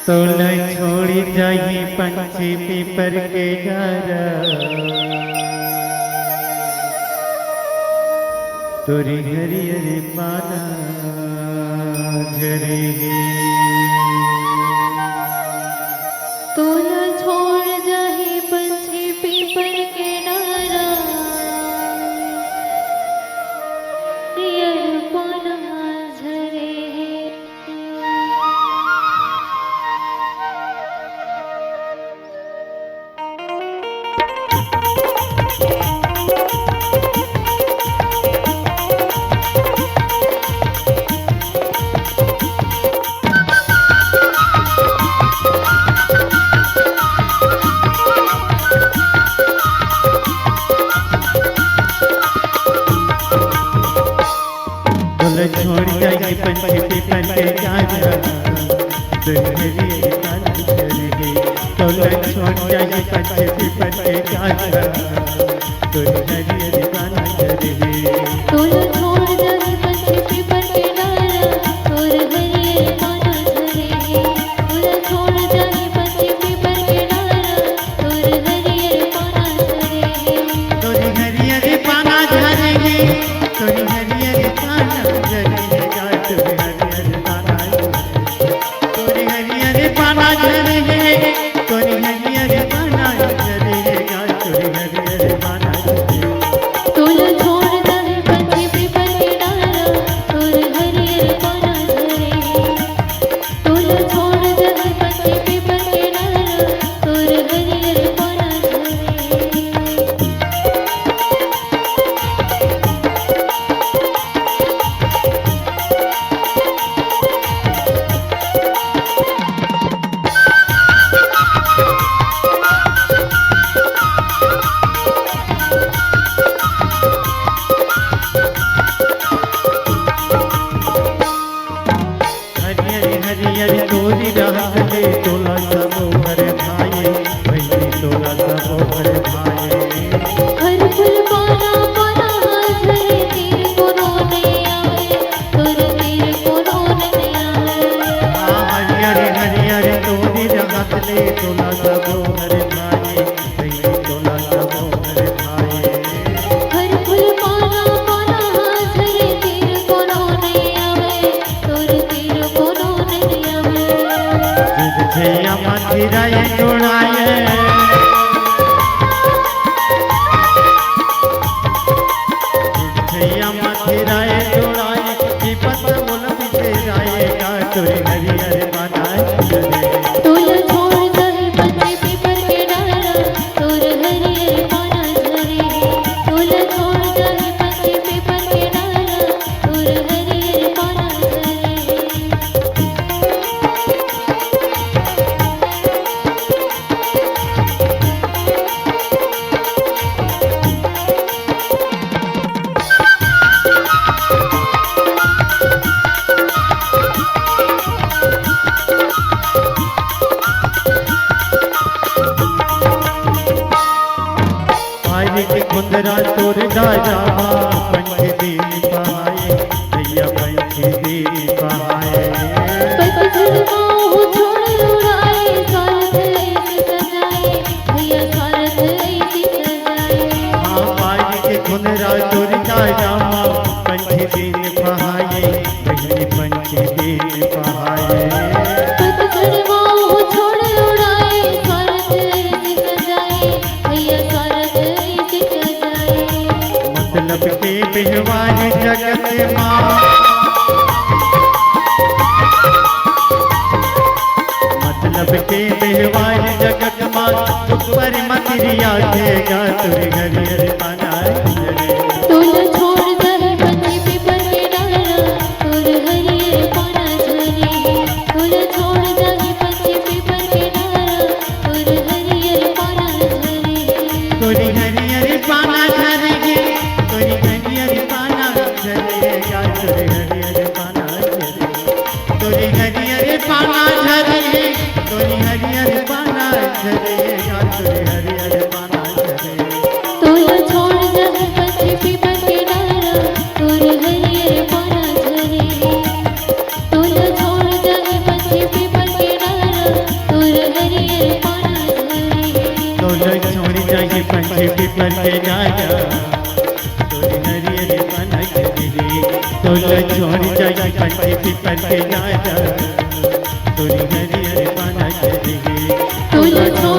तोला छोड़ी जाही पंछी पीपर के डारा, तोरी हरियर पाना झरे। तोला छोड़ जाही पंछी पीपर के डारा, हरियर पाना झरे। छोड़ जाएगी पंछी पीपर के डारा, तोला छोड़ जाएगी पंछी पीपर के डारा, तोरी हरियर पाना झरे। तोला छोड़ जाही पंछी पीपर के डारा, तोर हरियर पाना झरे। तोला छोड़ जाही पंछी पीपर के डारा, तोर हरियर पाना झरे। तोरी हरियर पाना झरे, तोरी हरियर पाना झरे। तोरी हरियर पाना झरे, तोरी हरियर पाना झरेगा, तोरी हरियर पाना झरे। तोला छोड़ जाही पंछी पीपर के डारा, तोर हरियर पाना झरे। तोला छोड़ जाही पंछी पीपर के डारा, तोर हरियर पाना झरे। हरियर तोरी रहले, तोला सब भर भाए, भैली तोला सब भर भाए। हर फूल पाना पाना झरे, तीर कोनो नहीं आवे, तोर तीर कोनो नहीं आवे। हरियर हरियर तोरी रहले, तोला सब भर भाए, भैली तोला सब भर भाए। हर फूल पाना पाना झरे, तीर कोनो नहीं आवे, तोर तीर कोनो नहीं आवे। झैया मथिराए तोड़ाए, झैया मथिराए तोड़ाए, पीपत मुल से जाएगा, तोरी हरियर पाना झरे। तोला छोड़ जाही पंछी पीपर के डारा, तोर हरियर पाना झरे। तोला छोड़ जाही पंछी पीपर के डारा, तोर हरियर पाना झरे। भाई के कुंदरा तोर डारा, पंछी दिन पहाए, भैया पंछी दिन पहाए। पतझड़ छोड़ उड़ाए, सारथ ऐसे सजाए, भैया सारथ ऐसे सजाए। हाँ भाई के कुंदरा तोर डारा, पंछी दिन पहाए, भैया पंछी दिन पहाए। पतझड़ छोड़ उड़ाए, सारथ ऐसे सजाए, भैया सारथ ऐसे सजाए। मतलब के बिहवार जगत माँ, मतलब के बिहवार जगत माँ, ऊपर मतिरिया देगा, तोरी हरियर पाना झरे। तोला छोड़ जाही पंछी पीपर के डारा, तोर हरियर पाना झरे। तोला छोड़ जाही पंछी पीपर के डारा, तोर हरियर पाना झरे। तोरी हरियर पाना झरेगी, तोरी हरियर पाना झरेगा, तोरी हरियर पाना झरे। तोरी हरियर पाना झरे, तोरी हरियर पाना झरेगा, तोरी हरियर पाना झरे। तोला छोड़ जाही तोला छोड़ जाई पंछी पीपल के डारा तोरी हरियर पाना चली तोला छोड़